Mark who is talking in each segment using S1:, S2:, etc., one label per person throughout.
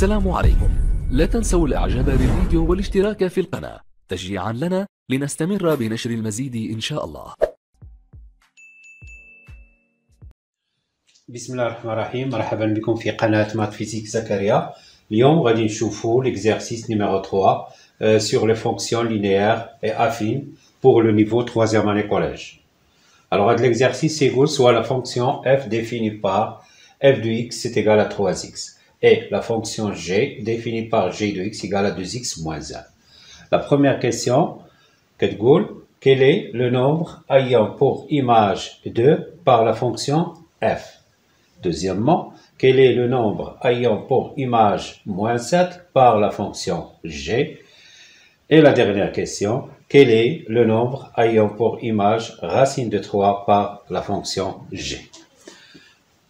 S1: السلام عليكم. لا تنسوا الإعجاب بالفيديو والاشتراك في القناة تشجيعا لنا لنستمر بنشر المزيد إن شاء الله.
S2: بسم الله الرحمن الرحيم. مرحبا بكم في قناة مات فيزيك زكريا. اليوم غادي نشوفوا l'exercice numéro 3 sur les fonctions linéaires et affines pour le niveau 3e année collège. Alors l'exercice égal soit la fonction f définie par f de x est égal à 3x et la fonction g définie par g de x égale à 2x moins 1. La première question, quel est le nombre ayant pour image 2 par la fonction f? Deuxièmement, quel est le nombre ayant pour image moins 7 par la fonction g? Et la dernière question, quel est le nombre ayant pour image racine de 3 par la fonction g?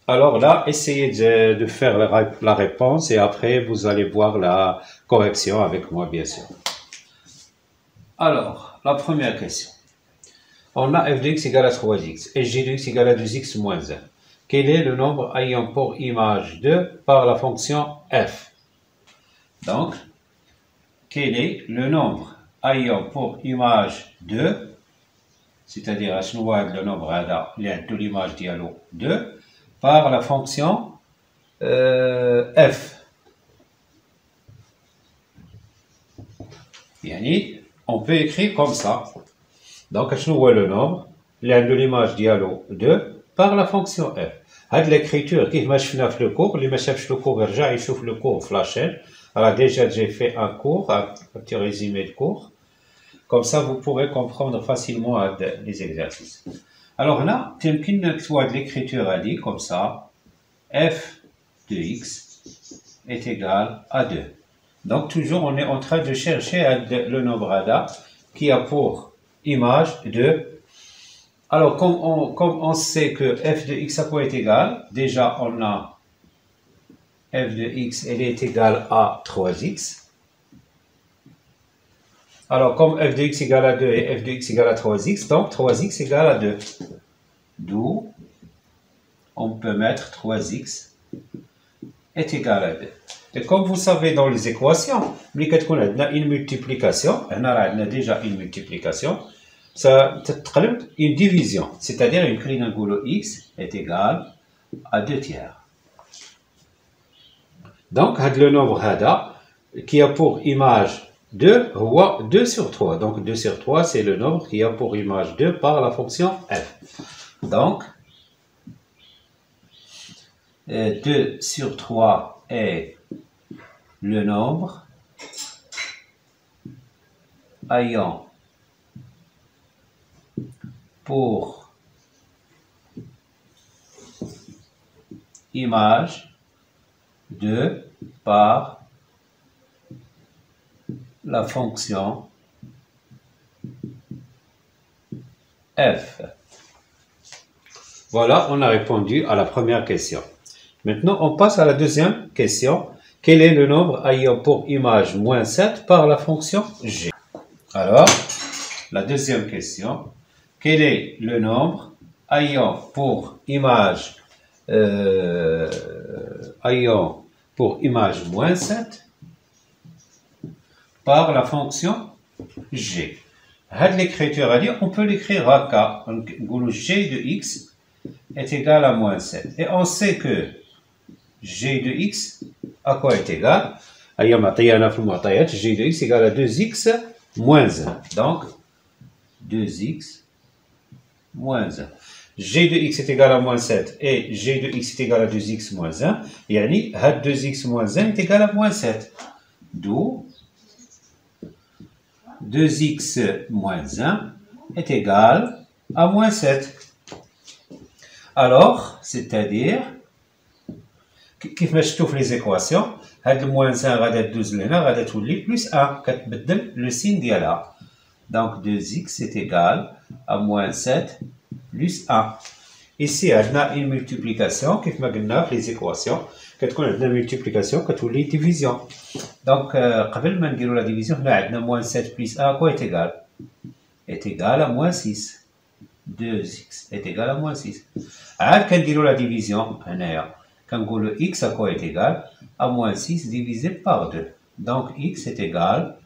S2: Alors là, essayez de faire la réponse et après vous allez voir la correction avec moi, bien sûr. Alors, la première question. On a f de x égale à 3x et g de x égale à 2x moins 1. Quel est le nombre ayant pour image 2 par la fonction f? Donc, quel est le nombre ayant pour image 2, c'est-à-dire le nombre de l'image dialogue 2, par la fonction f. On peut écrire comme ça. Donc, le nombre de l'image dialogue 2 par la fonction f. L'écriture qui m'a fait le cours, les machins le cours, j'ai fait le cours flash. Alors déjà j'ai fait un cours, un petit résumé de cours. Comme ça vous pourrez comprendre facilement les exercices. Alors là, tu as l'écriture a dit comme ça, f de x est égal à 2. Donc toujours on est en train de chercher le nombre ADA qui a pour image 2. Alors, comme on sait que f de x à quoi est égal, déjà on a f de x, elle est égale à 3x. Alors, comme f de x égale à 2 et f de x égale à 3x, donc 3x égale à 2. D'où on peut mettre 3x est égal à 2. Et comme vous savez dans les équations, on a une multiplication, on a déjà une multiplication. Ça تقلب une division, c'est-à-dire une clé x est égal à 2 tiers. Donc, le nombre hada qui a pour image 2, 2 sur 3. Donc, 2 sur 3, c'est le nombre qui a pour image 2 par la fonction f. Donc, 2 sur 3 est le nombre ayant pour image 2 par la fonction f. Voilà, on a répondu à la première question. Maintenant, on passe à la deuxième question. Quel est le nombre ayant pour image moins 7 par la fonction g? Alors, la deuxième question. Quel est le nombre ayant pour image moins 7 par la fonction g? L'écriture a dit, on peut l'écrire à k. G de x est égal à moins 7. Et on sait que g de x à quoi est égal? G de x égale à 2x moins 1. Donc, 2x moins 1. G de x est égal à moins 7 et g de x est égal à 2x moins 1. Yani, 2x moins 1 est égal à moins 7. D'où 2x moins 1 est égal à moins 7. Alors, c'est-à-dire, كيف ما شفتوا في les équations, هاد moins 1 غادا تدوز لهنا غادا تولي plus 1 كتبدل le signe ديالها. Donc 2x est égal à moins 7 plus 1. Ici, on a une multiplication, comme on a les équations, quand on a une multiplication, quand on a une division. Donc, avant de dire la division, on a moins 7 plus 1, quoi est égal? Est égal à moins 6. 2x est égal à moins 6. Quand on dit la division, quand on dit x à quoi est égal? à moins 6 divisé par 2. Donc, x est égal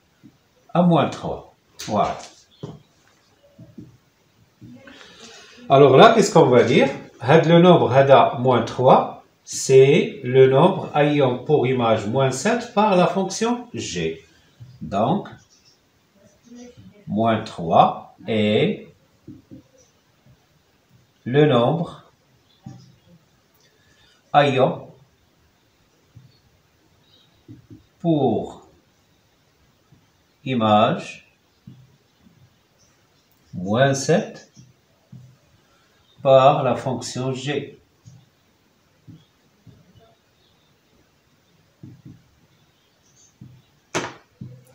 S2: à moins 3. Voilà. Alors là, qu'est-ce qu'on va dire? Le nombre hada moins 3, c'est le nombre ayant pour image moins 7 par la fonction g. Donc, moins 3 est le nombre ayant pour image moins 7 par la fonction g.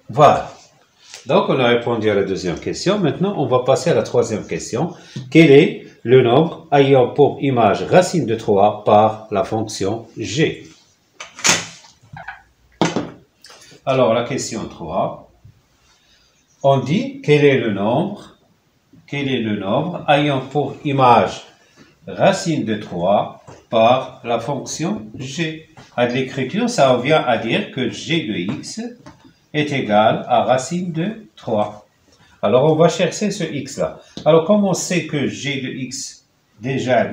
S2: Voilà. Donc, on a répondu à la deuxième question. Maintenant, on va passer à la troisième question. Quel est le nombre ayant pour image racine de 3 par la fonction g? Alors, la question 3. On dit quel est le nombre ayant pour image racine de 3 par la fonction g. À l'écriture, ça vient à dire que g de x est égal à racine de 3. Alors, on va chercher ce x-là. Alors, comme on sait que g de x, déjà,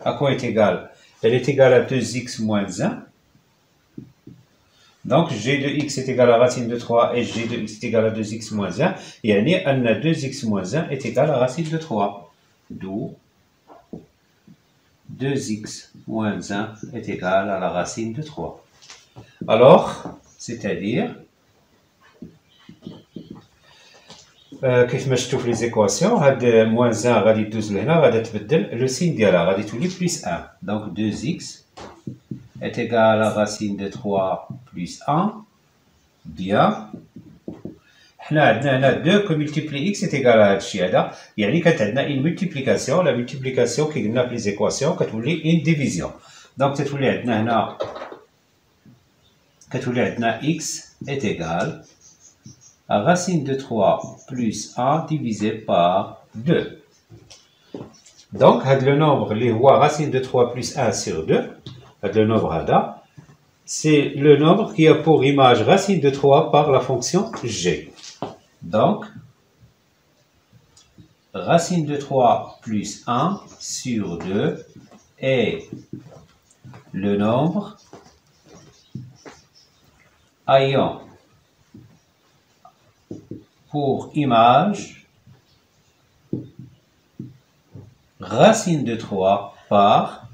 S2: à quoi est égal? Elle est égale à 2x moins 1. Donc, g de x est égal à racine de 3 et g de x est égal à 2x moins 1. Yani, 2x moins 1 est égal à racine de 3. D'où 2x moins 1 est égal à la racine de 3. Alors, c'est-à-dire, كيف ما شفتوا في les équations, هاد moins 1 غادي تدوز لهنا غادي تبدل le signe ديالها غادي تولي plus 1. Donc 2x est égal à racine de 3 plus 1. Bien. حنا عندنا هنا 2 que multiplie x est égal à هادشي هذا. يعني كانت عندنا une multiplication. La multiplication كي قلنا في les équations كتولي une division. Donc تتولي عندنا هنا x est égal à racine de 3 plus 1 divisé par 2. Donc, le nombre اللي هو racine de 3 plus 1 sur 2, le nombre هذا, c'est le nombre qui a pour image racine de 3 par la fonction g. Donc, racine de 3 plus 1 sur 2 est le nombre ayant pour image racine de 3 par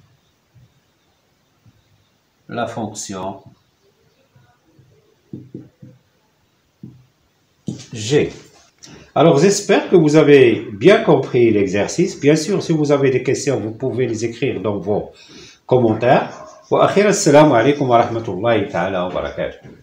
S2: la fonction g. Alors, j'espère que vous avez bien compris l'exercice. Bien sûr, si vous avez des questions, vous pouvez les écrire dans vos commentaires. وأخيرا السلام عليكم ورحمة الله تعالى وبركاته.